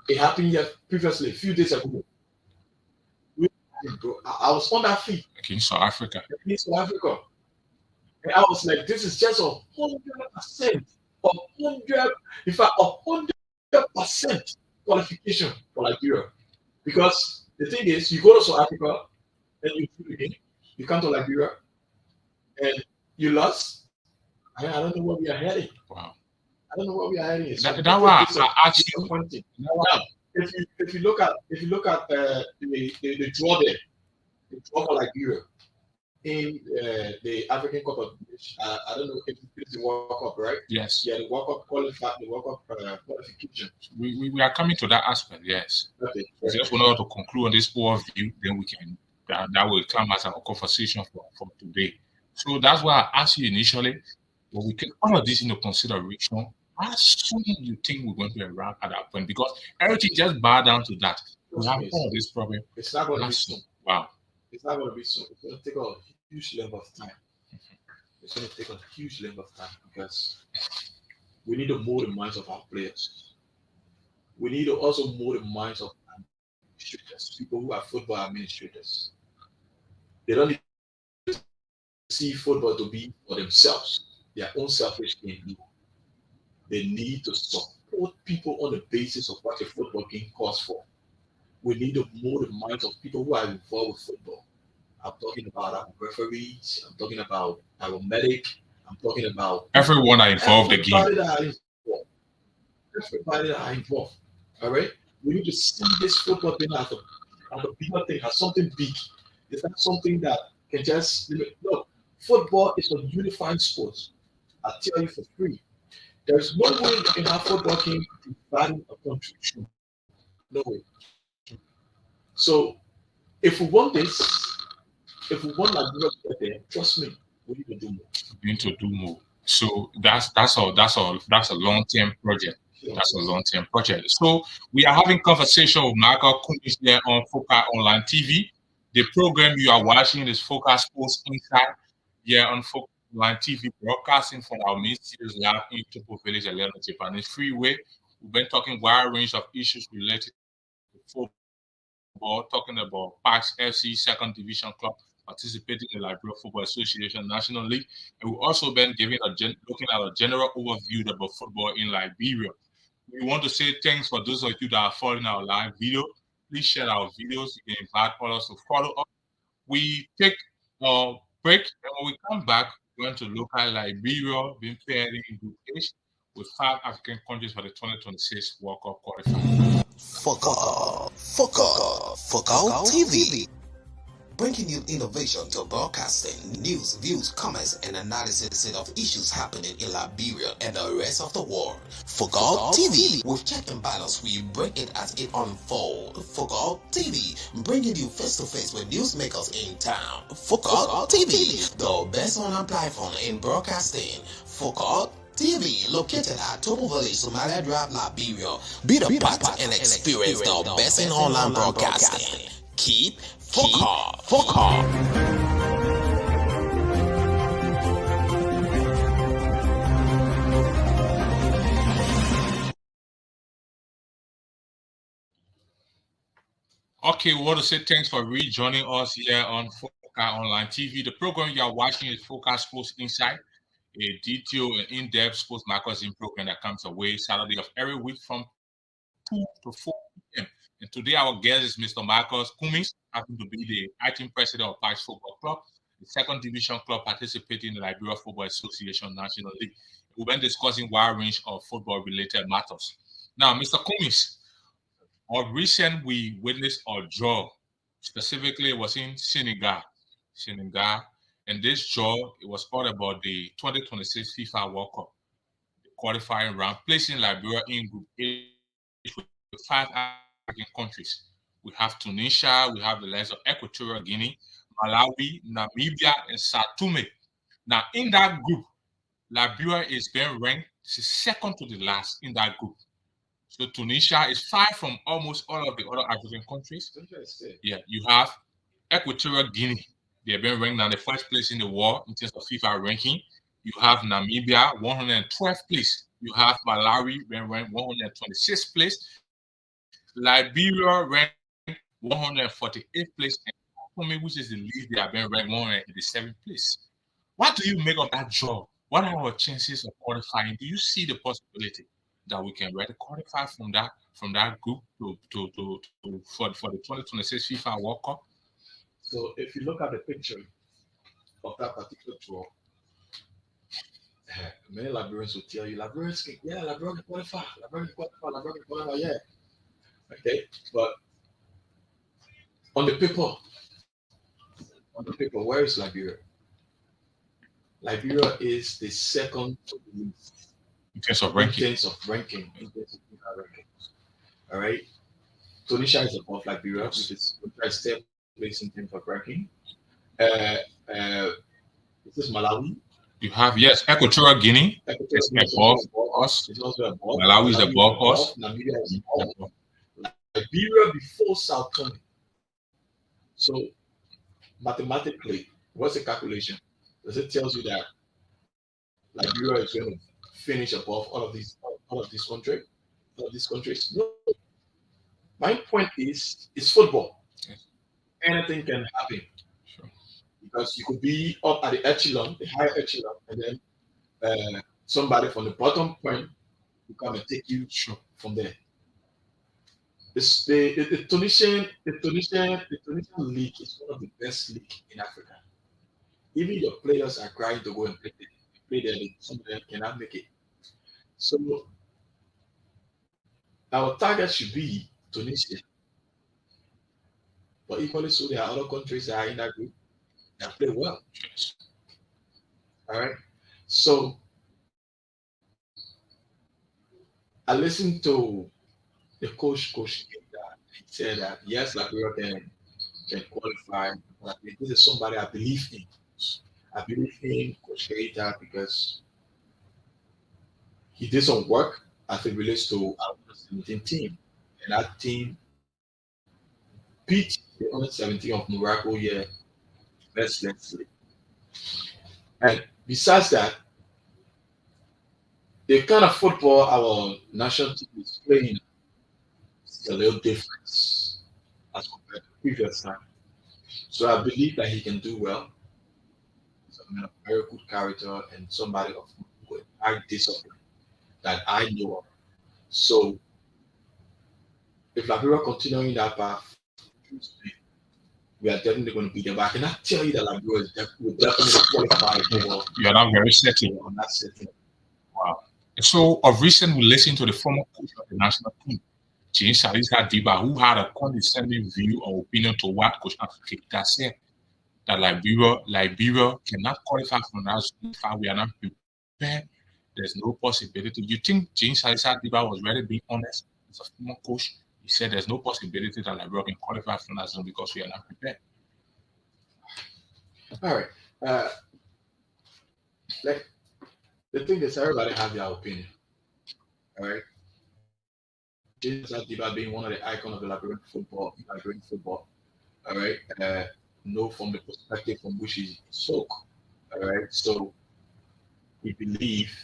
It happened here previously, a few days ago. I was on that field. Against South Africa. Against South Africa. And I was like, this is just 100%. 100% qualification for Liberia. Because the thing is, you go to South Africa and you do the game, you come to Liberia and you lost. I don't know where we are heading. Wow. I don't know where we are heading. So that's why I asked you. Now, if you look at the draw there, the draw for Liberia in the African Cup of I don't know if it's the World Cup, right? Yes. Yeah, the World Cup qualification. We are coming to that aspect, yes. Okay. So just want to conclude on this overview, then we can that will come as a conversation for today. So that's why I asked you initially, but we take all of this into consideration. How soon do you think we're going to arrive at that point? Because everything just boils down to that. We have all this problem. It's not going to be soon. Wow. It's not going to be so. It's going to take a huge length of time. It's going to take a huge length of time because we need to mold the minds of our players. We need to also mold the minds of administrators, people who are football administrators. They don't need to see football to be for themselves, their own selfish gain. They need to support people on the basis of what a football game calls for. We need to mold the minds of people who are involved with football. I'm talking about our referees. I'm talking about our medic. I'm talking about everyone that involved the game. everybody that are involved. Everybody that are involved. All right. We need to see this football thing as a bigger thing, as something big. It's not something that can just look. Football is a unifying sport. I tell you for free. There's no way you can have football team dividing a country. No way. So if we want this, if we want Nigeria to get there, trust me, we need to do more. We need to do more. So that's a long-term project. That's a long-term project. So we are having conversation with Michael Kumis here on Foca Online TV. The program you are watching is Foca Sports Inside here on Foca Online TV, broadcasting from our main studios lab in Topo Village, Atlanta, Japanese Freeway. We've been talking wide range of issues related to football, talking about Pax FC Second Division Club participating in the Liberia Football Association National League, and we've also been looking at a general overview about football in Liberia. We want to say thanks for those of you that are following our live video. Please share our videos. You can invite others to follow us. We take a break, and when we come back, we're going to look at Liberia being paired in Group H with 5 African countries for the 2026 World Cup qualifying. Focal TV. Bringing you innovation to broadcasting, news, views, comments, and analysis of issues happening in Liberia and the rest of the world. Focal TV. With check and balance, we break it as it unfolds. Focal TV. Bringing you face to face with newsmakers in town. Focal TV. The best online platform in broadcasting. Focal TV, located at Topo Village, Somalia Drive, Liberia. Be the part and experience the best in online broadcasting. Keep Focal. Okay, we want to say thanks for rejoining us here on Foca Online TV. The program you are watching is Foca Sports Inside, a detailed and in-depth sports magazine program that comes away Saturday of every week from 2 to 4 p.m. And today our guest is Mr. Marcus Kumis, happens to be the acting president of Pax Football Club, the second division club participating in the Liberia Football Association National League. We've been discussing a wide range of football-related matters. Now, Mr. Kumis, of recent we witnessed a draw. Specifically, it was in Senegal. And this draw, it was all about the 2026 FIFA World Cup, the qualifying round, placing Liberia in Group A with 5 African countries. We have Tunisia, we have the likes of Equatorial Guinea, Malawi, Namibia, and Sao Tome. Now, in that group, Liberia is being ranked second to the last in that group. So Tunisia is far from almost all of the other African countries. Yeah, you have Equatorial Guinea. They've been ranked on the first place in the world in terms of FIFA ranking. You have Namibia, 112th place. You have Malawi, ranked 126th place. Liberia ranked 148th place. And for me, which is the least, they have been ranked 187th place. What do you make of that draw? What are our chances of qualifying? Do you see the possibility that we can really qualify from that group for the 2026 FIFA World Cup? So if you look at the picture of that particular draw, many Liberians will tell you, Liberians can qualify, yeah. Okay, but on the paper, where is Liberia? Liberia is the second to the least in terms of ranking. All right. Tunisia is above Liberia, which is third place in terms of ranking. This is Malawi. You have, yes, Equatorial Guinea is above us. It's also above. Malawi is above us. Namibia is above. Liberia before Sao Tome. So mathematically, what's the calculation? Does it tells you that Liberia is going to finish above all of these countries? No. My point is, it's football. Yes. Anything can happen Sure. because you could be up at the echelon, the higher echelon, and then somebody from the bottom point will come and take you Sure. from there. The Tunisian league is one of the best league in Africa. Even your players are crying to go and play there. Some of them cannot make it. So our target should be Tunisia, but equally so, there are other countries that are in that group that play well. Yes. All right. So I listened to the coach that he said that yes, Liberia can qualify. But this is somebody I believe in. I believe in Coach Keita because he did some work as it relates to our under 17 team. And that team beat the under 17 of Morocco here mercilessly. And besides that, the kind of football our national team is playing is a little different as compared to previous time. So I believe that he can do well. He's a man of very good character and somebody of high discipline that I know of. So if Liberia continuing that path, we are definitely going to beat them. But I cannot tell you that Liberia will definitely qualify for You are not very certain. on that setting. Wow. So of recent, we listened to the former coach of the national team, James Salisa Diba, who had a condescending view or opinion to what Coach Keita said, that Liberia cannot qualify for national if we are not prepared. There's no possibility. You think James Salisa Diba was really being honest as a former coach? He said there's no possibility that Liberia can qualify for national because we are not prepared. All right. Like the thing is, everybody have their opinion. All right. James Adiba being one of the icons of the Liberian football. All right. Know from the perspective from which he spoke. All right. So we believe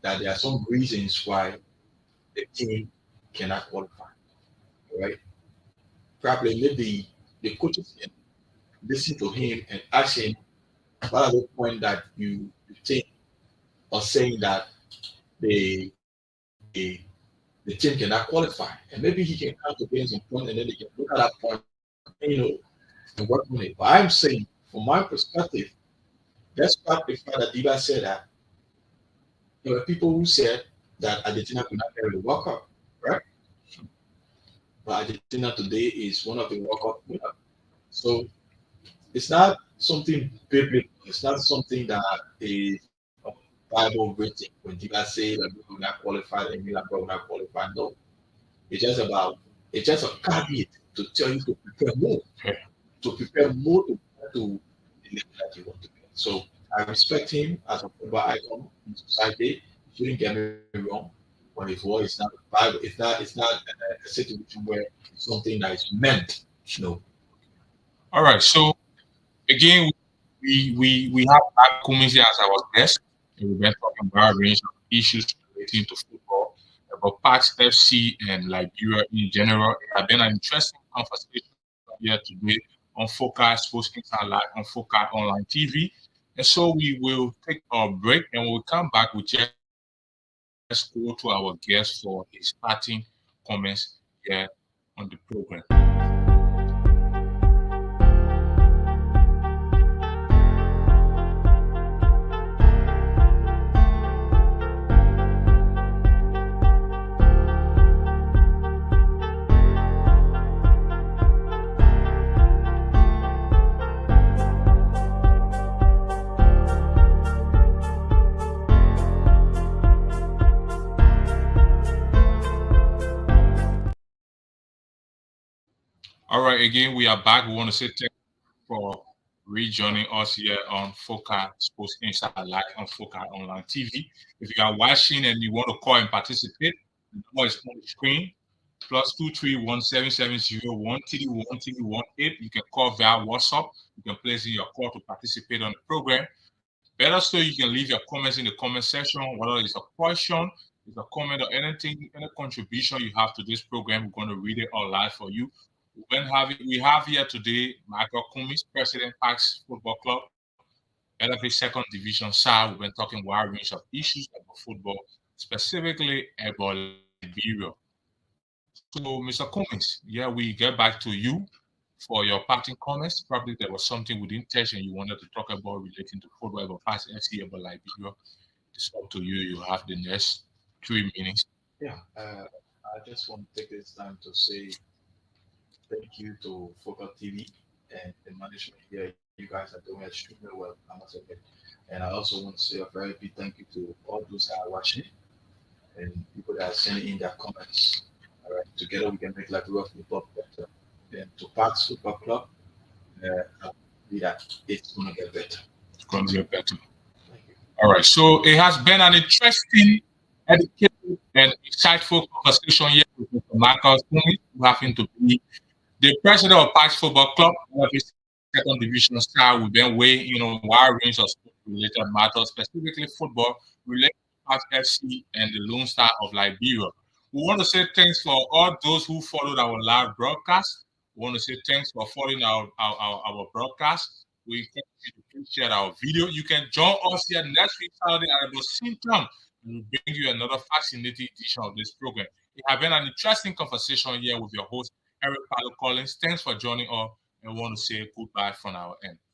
that there are some reasons why the team cannot qualify. All right. Probably maybe the coaches can listen to him and ask him what are the point that you think or saying that the the, the team cannot qualify. And maybe he can come to gain some point and then they can look at that point, and work on it. But I'm saying, from my perspective, despite the fact that Diva said that, there were people who said that Argentina could not carry the World Cup, right? But Argentina today is one of the World Cup winners. So it's not something biblical. It's not something that is Bible written. When Diva say that we will not qualify, and Milan will not qualify. No, it's just a caveat to tell you to prepare more, to the level that you want to be. So I respect him as a football icon in society. He shouldn't get me wrong, but his word is not Bible. It's not a situation where it's something that is meant. No. All right. So again, we have Black Kumisi as our guest, and we've been talking about a range of issues relating to football, about Pax FC and Liberia in general. It has been an interesting conversation here today on Focus Sports Insight Live on Focus Online TV. And so we will take a break and we'll come back with just go to our guest for his parting comments here on the program. All right, again, we are back. We want to say thank you for rejoining us here on Focus Sports Insight Live on Focus Online TV. If you are watching and you want to call and participate, the number is on the screen. +23177013118. You can call via WhatsApp. You can place in your call to participate on the program. Better still, you can leave your comments in the comment section, whether it's a question, it's a comment, or anything, any contribution you have to this program. We're going to read it all live for you. We have here today Michael Cummings, President Parks Football Club, LFA Second Division side. We've been talking wide range of issues about football, specifically about Liberia. So, Mr. Cummings, yeah, we get back to you for your parting comments. Probably there was something within touch and you wanted to talk about relating to football, about past FC, about Liberia. It's up to you. You have the next 3 minutes. Yeah, I just want to take this time to say thank you to Focal TV and the management here. You guys are doing extremely well, I must admit. And I also want to say a very big thank you to all those that are watching and people that are sending in their comments. All right, together we can make Liberia football better. And to Parks Football Club, that it's going to get better. It's going to get better. Thank you. All right. So it has been an interesting, educated, and insightful conversation here with Mr. Michael Cummings, who happen to be the president of Parks Football Club, Second Division star. We've been weighing, wide range of sport-related matters, specifically football related to Parks FC and the Lone Star of Liberia. We want to say thanks for all those who followed our live broadcast. We want to say thanks for following our broadcast. We encourage you to please share our video. You can join us here next week, Saturday at the same time. We'll bring you another fascinating edition of this program. We have been an interesting conversation here with your host, Eric Palo Collins. Thanks for joining us, and we want to say goodbye from our end.